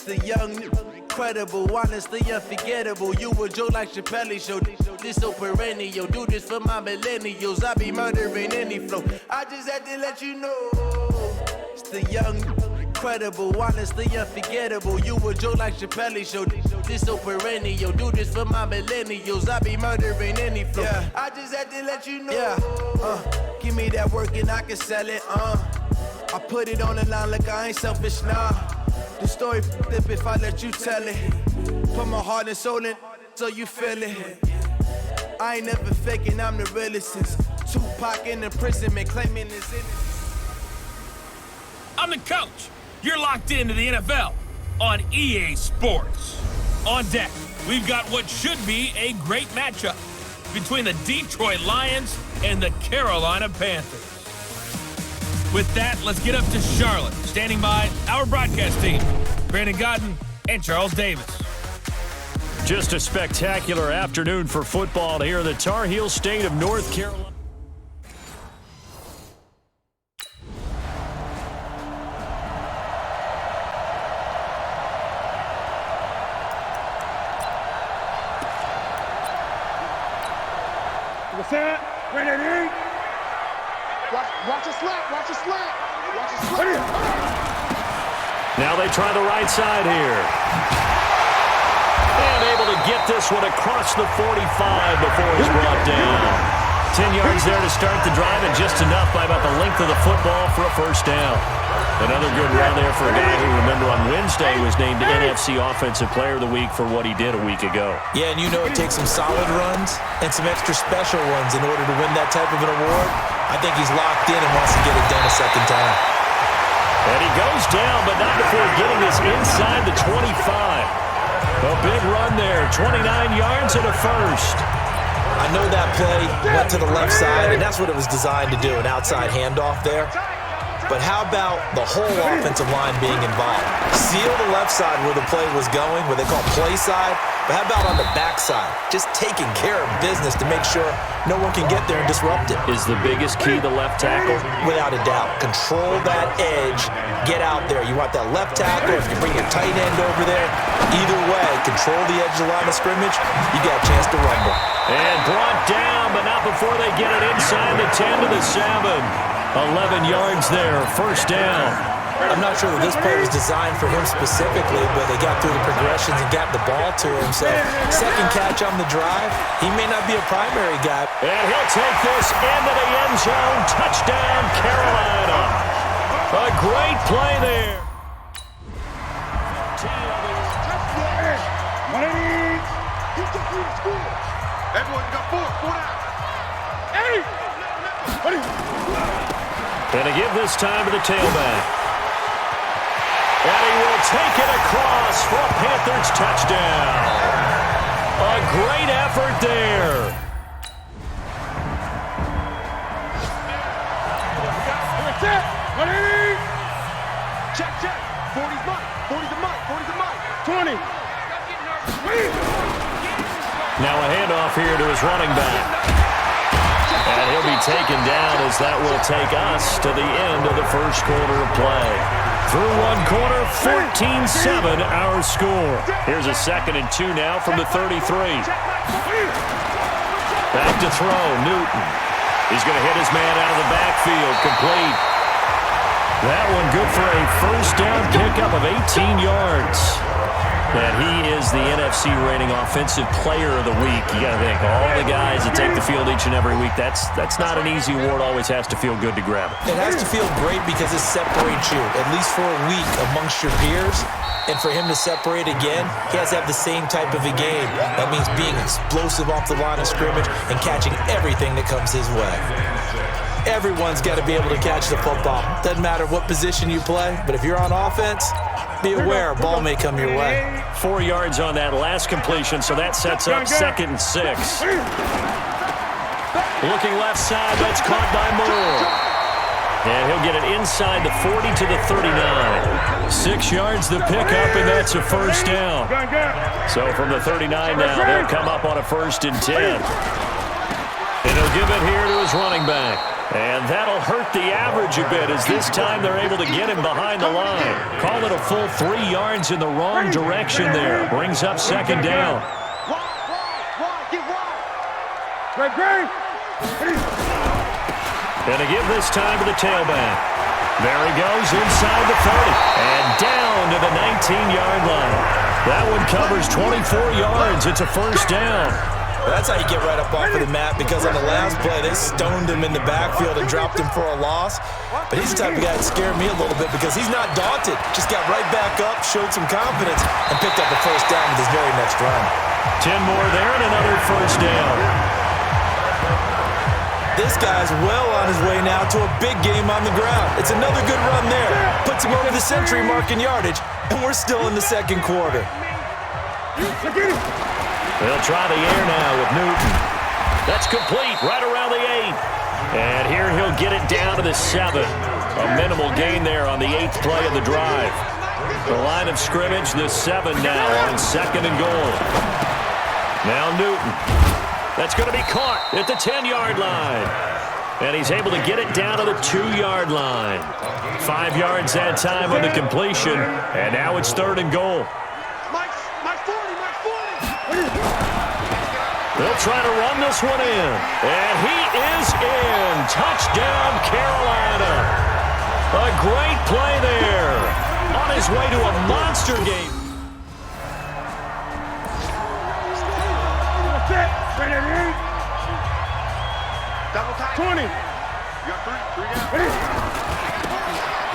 The young, incredible, honestly unforgettable. You a joke like Chappelle Show. This so perennial. Do this for my millennials. I be murdering any flow. I just had to let you know. It's the young, incredible, honestly unforgettable. You a joke like Chappelle Show. This so perennial. Do this for my millennials. I be murdering any flow. Yeah. I just had to let you know. Yeah. Give me that work and I can sell it. I put it on the line like I ain't selfish, nah. The story flip if I let you tell it. Put my heart and soul in so you feel it. I ain't never faking, I'm the realest since Tupac in imprisonment, claiming his innocence. I'm the coach. You're locked into the NFL on EA Sports. On deck, we've got what should be a great matchup between the Detroit Lions and the Carolina Panthers. With that, let's get up to Charlotte. Standing by, our broadcast team, Brandon Godden and Charles Davis. Just a spectacular afternoon for football here in the Tar Heel state of North Carolina. What's that? Ready? Watch a slant, watch a slant. Watch a slant. Now they try the right side here. And able to get this one across the 45 before he's brought down. 10 yards there to start the drive, and just enough by about the length of the football for a first down. Another good run there for a guy who, remember, on Wednesday was named NFC Offensive Player of the Week for what he did a week ago. Yeah, and you know it takes some solid runs and some extra special ones in order to win that type of an award. I think he's locked in and wants to get it done a second time. And he goes down, but not before getting this inside the 25. A big run there, 29 yards and a first. I know that play went to the left side, and that's what it was designed to do, an outside handoff there. But how about the whole offensive line being involved? Seal the left side where the play was going, what they call play side, but how about on the back side? Just taking care of business to make sure no one can get there and disrupt it. Is the biggest key the left tackle? Without a doubt. Control that edge. Get out there. You want that left tackle. If you bring your tight end over there, either way, control the edge of the line of scrimmage, you got a chance to rumble. And brought down, but not before they get it inside the 10 to the 7. 11 yards there, first down. I'm not sure that this play was designed for him specifically, but they got through the progressions and got the ball to him. So, second catch on the drive. He may not be a primary guy. And he'll take this into the end zone. Touchdown, Carolina. A great play there. Everyone got four down. And to give this time to the tailback. And he will take it across for a Panthers touchdown. A great effort there. Check. 40's mine. 40's a mine. 40's a mine. 20. Now a handoff here to his running back. And he'll be taken down as that will take us to the end of the first quarter of play. Through one quarter, 14-7 our score. Here's a 2nd and 2 now from the 33. Back to throw, Newton. He's going to hit his man out of the backfield, complete. That one good for a first down pickup of 18 yards. And he is the NFC reigning offensive player of the week. You got to think, all the guys that take the field each and every week, that's not an easy award. Always has to feel good to grab it. It has to feel great because it separates you, at least for a week, amongst your peers. And for him to separate again, he has to have the same type of a game. That means being explosive off the line of scrimmage and catching everything that comes his way. Everyone's got to be able to catch the football. Doesn't matter what position you play, but if you're on offense, be aware a ball may come your way. 4 yards on that last completion, so that sets up 2nd and 6. Looking left side, that's caught by Moore. And he'll get it inside the 40 to the 39. 6 yards the pickup, and that's a first down. So from the 39 now, they'll come up on a 1st and 10. And he'll give it here to his running back. And that'll hurt the average a bit, as this time they're able to get him behind the line. Call it a full 3 yards in the wrong direction there. Brings up 2nd down. And to give this time to the tailback. There he goes inside the 30 and down to the 19-yard line. That one covers 24 yards. It's a first down. That's how you get right up off of the mat, because on the last play, they stoned him in the backfield and dropped him for a loss. But he's the type of guy that scared me a little bit because he's not daunted. Just got right back up, showed some confidence, and picked up a first down with his very next run. 10 more there and another first down. This guy's well on his way now to a big game on the ground. It's another good run there. Puts him over the century mark in yardage, and we're still in the 2nd quarter. They'll try the air now with Newton. That's complete right around the 8. And here he'll get it down to the 7. A minimal gain there on the 8th play of the drive. The line of scrimmage, the 7 now on 2nd and goal. Now Newton. That's going to be caught at the 10-yard line. And he's able to get it down to the 2-yard line. 5 yards that time on the completion. And now it's 3rd and goal. They'll try to run this one in. And he is in. Touchdown, Carolina. A great play there. On his way to a monster game. 20.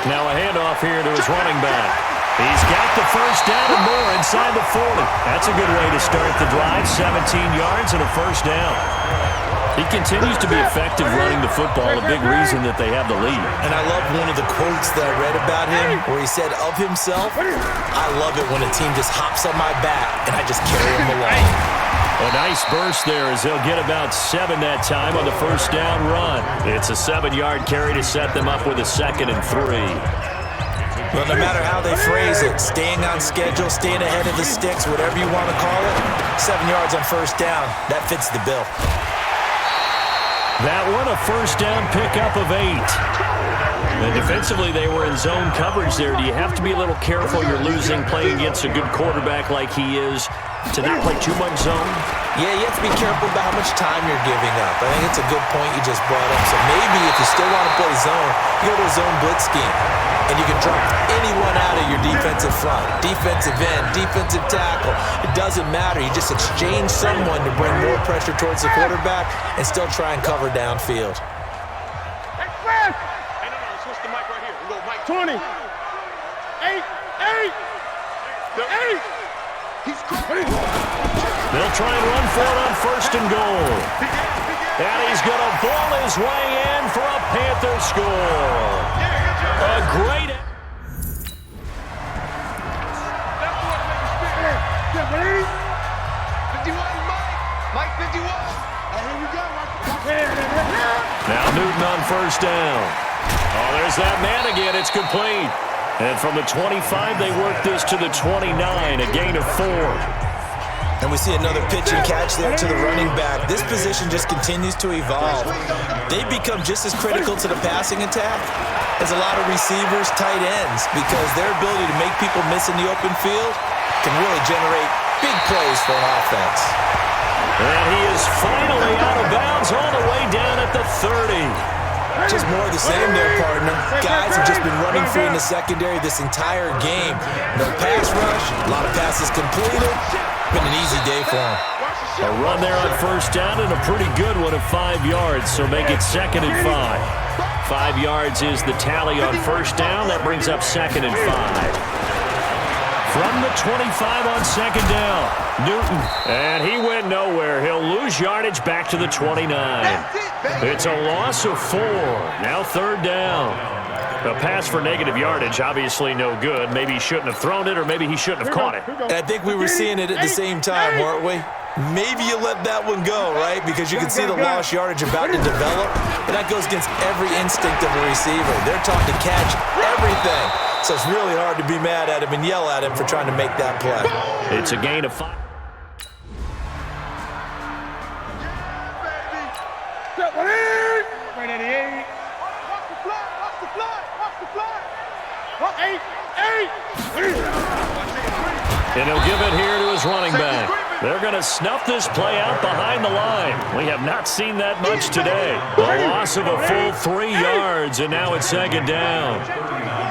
Now a handoff here to his running back. He's got the first down and more inside the 40. That's a good way to start the drive. 17 yards and a first down. He continues to be effective running the football, a big reason that they have the lead. And I love one of the quotes that I read about him where he said of himself, I love it when a team just hops on my back and I just carry him along. A nice burst there as they'll get about 7 that time on the first down run. It's a 7-yard carry to set them up with a 2nd and 3. Well, no matter how they phrase it, staying on schedule, staying ahead of the sticks, whatever you want to call it, 7 yards on first down, that fits the bill. That one, a first down pickup of 8. And defensively, they were in zone coverage there. Do you have to be a little careful you're losing playing against a good quarterback like he is to not play too much zone? Yeah, you have to be careful about how much time you're giving up. I think it's a good point you just brought up. So maybe if you still want to play zone, you go to a zone blitz scheme. And you can drop anyone out of your defensive front. Defensive end, defensive tackle. It doesn't matter. You just exchange someone to bring more pressure towards the quarterback and still try and cover downfield. 20. 8. 8. 8. He's crazy. They'll try and run for it on 1st and goal. And he's going to ball his way in for a Panther score. A great... Now Newton on first down. Oh, there's that man again. It's complete. And from the 25, they work this to the 29, a gain of 4. And we see another pitch and catch there to the running back. This position just continues to evolve. They become just as critical to the passing attack as a lot of receivers, tight ends, because their ability to make people miss in the open field can really generate big plays for an offense. And he is finally out of bounds all the way down at the 30. Just more of the same there, partner. Guys have just been running free in the secondary this entire game. No pass rush, a lot of passes completed. Been an easy day for him. A run there on first down and a pretty good one of 5 yards, so make it 2nd and 5. 5 yards is the tally on first down. That brings up 2nd and 5. From the 25 on second down, Newton. And he went nowhere. He'll lose yardage back to the 29. It's a loss of 4. Now third down. A pass for negative yardage, obviously no good. Maybe he shouldn't have thrown it, or maybe he shouldn't have caught it. And I think we were seeing it at the same time, weren't we? Maybe you let that one go, right? Because you can see the lost yardage about to develop. But that goes against every instinct of a receiver. They're taught to catch everything. So it's really hard to be mad at him and yell at him for trying to make that play. It's a gain of 5. And he'll give it here to his running back. They're going to snuff this play out behind the line. We have not seen that much today. A loss of a full 3 yards, and now it's second down.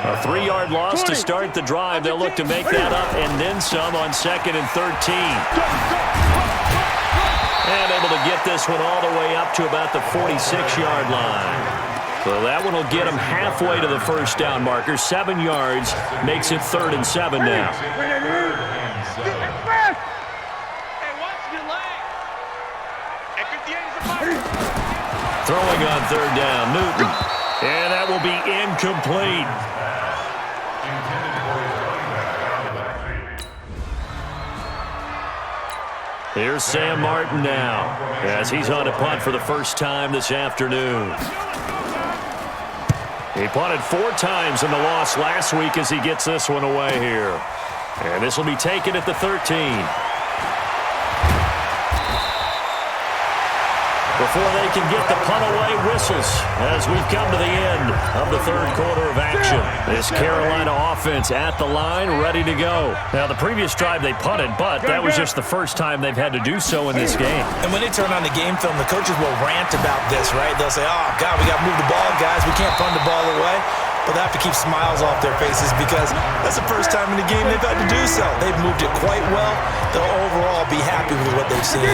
A 3-yard loss to start the drive. They'll look to make that up and then some on 2nd and 13. And able to get this one all the way up to about the 46-yard line. So that one will get him halfway to the first down marker. 7 yards makes it 3rd and 7 now. Throwing on 3rd down, Newton. And that will be incomplete. Here's Sam Martin now, as he's on a punt for the first time this afternoon. He punted 4 times in the loss last week as he gets this one away here. And this will be taken at the 13. Before they can get the punt away, whistles as we've come to the end of the 3rd quarter of action. This Carolina offense at the line, ready to go. Now, the previous drive they punted, but that was just the first time they've had to do so in this game. And when they turn on the game film, the coaches will rant about this, right? They'll say, oh, God, we got to move the ball, guys. We can't punt the ball away. But they have to keep smiles off their faces because that's the first time in the game they've had to do so. They've moved it quite well. They'll overall be happy with what they've seen.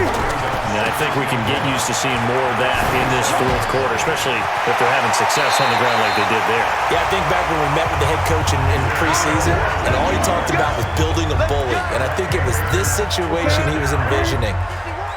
And I think we can get used to seeing more of that in this 4th quarter, especially if they're having success on the ground like they did there. Yeah, I think back when we met with the head coach in preseason, and all he talked about was building a bully. And I think it was this situation he was envisioning.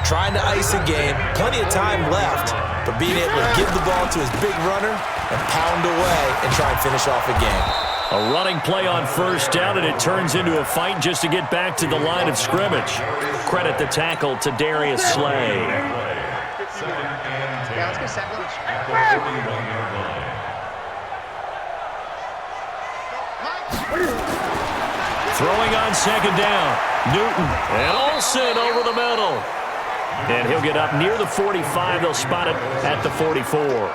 Trying to ice a game, plenty of time left, but being able to give the ball to his big runner and pound away and try and finish off a game. A running play on 1st down, and it turns into a fight just to get back to the line of scrimmage. Credit the tackle to Darius Slay. Throwing on 2nd down, Newton, and Olsen over the middle. And he'll get up near the 45. They'll spot it at the 44.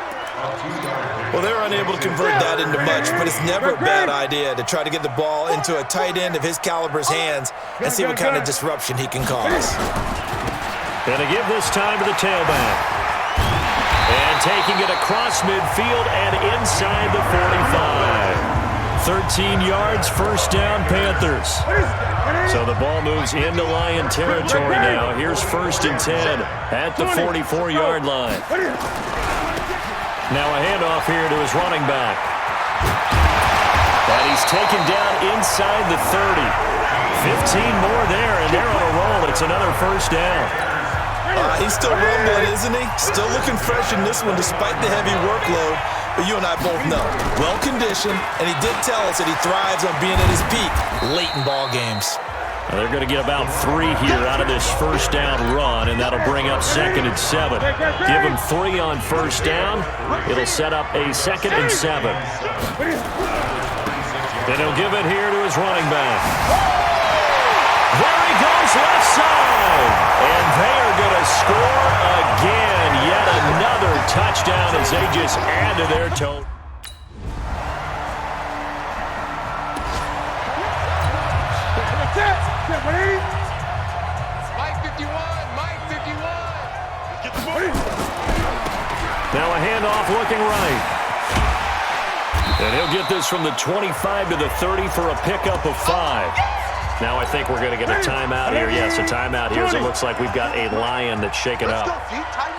Well, they're unable to convert that into much, but it's never a bad idea to try to get the ball into a tight end of his caliber's hands and see what kind of disruption he can cause. Going to give this time to the tailback. And taking it across midfield and inside the 45. 13 yards, 1st down, Panthers. So the ball moves into Lion territory now. Here's 1st and 10 at the 44-yard line. Now a handoff here to his running back. And he's taken down inside the 30. 15 more there, and they're on a roll. It's another 1st down. He's still rumbling, isn't he? Still looking fresh in this one despite the heavy workload. But you and I both know, well-conditioned, and he did tell us that he thrives on being at his peak late in ball games. Now they're going to get about 3 here out of this 1st down run, and that'll bring up 2nd and 7. Give him 3 on 1st down. It'll set up a 2nd and 7. And he'll give it here to his running back. There he goes, left side. And they are going to score again. Yet another touchdown as they just add to their total. Now a handoff looking right. And he'll get this from the 25 to the 30 for a pickup of 5. Now I think we're going to get a timeout here. Yes, a timeout here as it looks like we've got a Lion that's shaken up.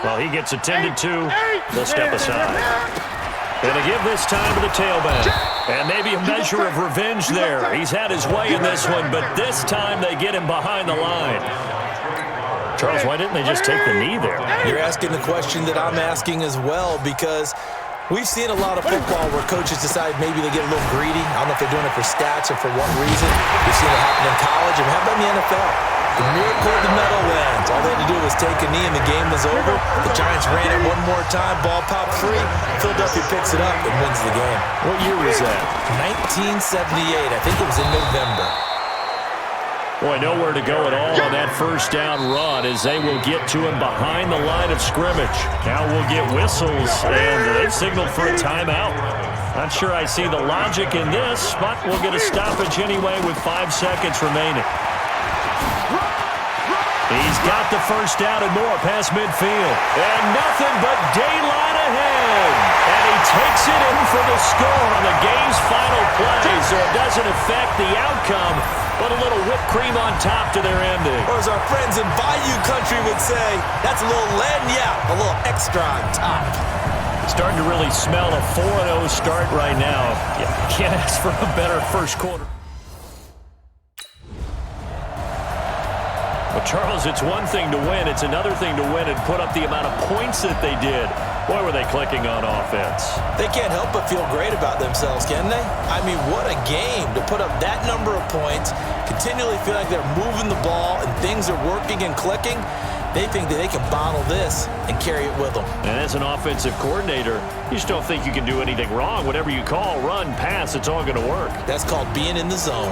Well, he gets attended to. They'll step aside. And they give this time to the tailback. And maybe a measure of revenge there. He's had his way in this one, but this time they get him behind the line. Charles, why didn't they just take the knee there? You're asking the question that I'm asking as well, because we've seen a lot of football where coaches decide maybe they get a little greedy. I don't know if they're doing it for stats or for what reason. We've seen it happen in college, and how about in the NFL? The miracle of the Meadowlands. All they had to do was take a knee and the game was over. The Giants ran it one more time, ball popped free. Philadelphia picks it up and wins the game. What year was that? 1978. I think it was in November. Boy, nowhere to go at all on that first down run as they will get to him behind the line of scrimmage. Now we'll get whistles, and they've signaled for a timeout. Not sure I see the logic in this, but we'll get a stoppage anyway with 5 seconds remaining. He's got the first down and more past midfield. And nothing but daylight ahead. And he takes it in for the score on the game's final play, so it doesn't affect the outcome, but a little whipped cream on top to their ending. Or as our friends in Bayou Country would say, that's a little lagniappe, a little extra on top. Starting to really smell a 4-0 start right now. You can't ask for a better first quarter. Well, Charles, it's one thing to win. It's another thing to win and put up the amount of points that they did. Boy, were they clicking on offense. They can't help but feel great about themselves, can they? I mean, what a game to put up that number of points, continually feel like they're moving the ball and things are working and clicking. They think that they can bottle this and carry it with them. And as an offensive coordinator, you just don't think you can do anything wrong. Whatever you call, run, pass, it's all going to work. That's called being in the zone.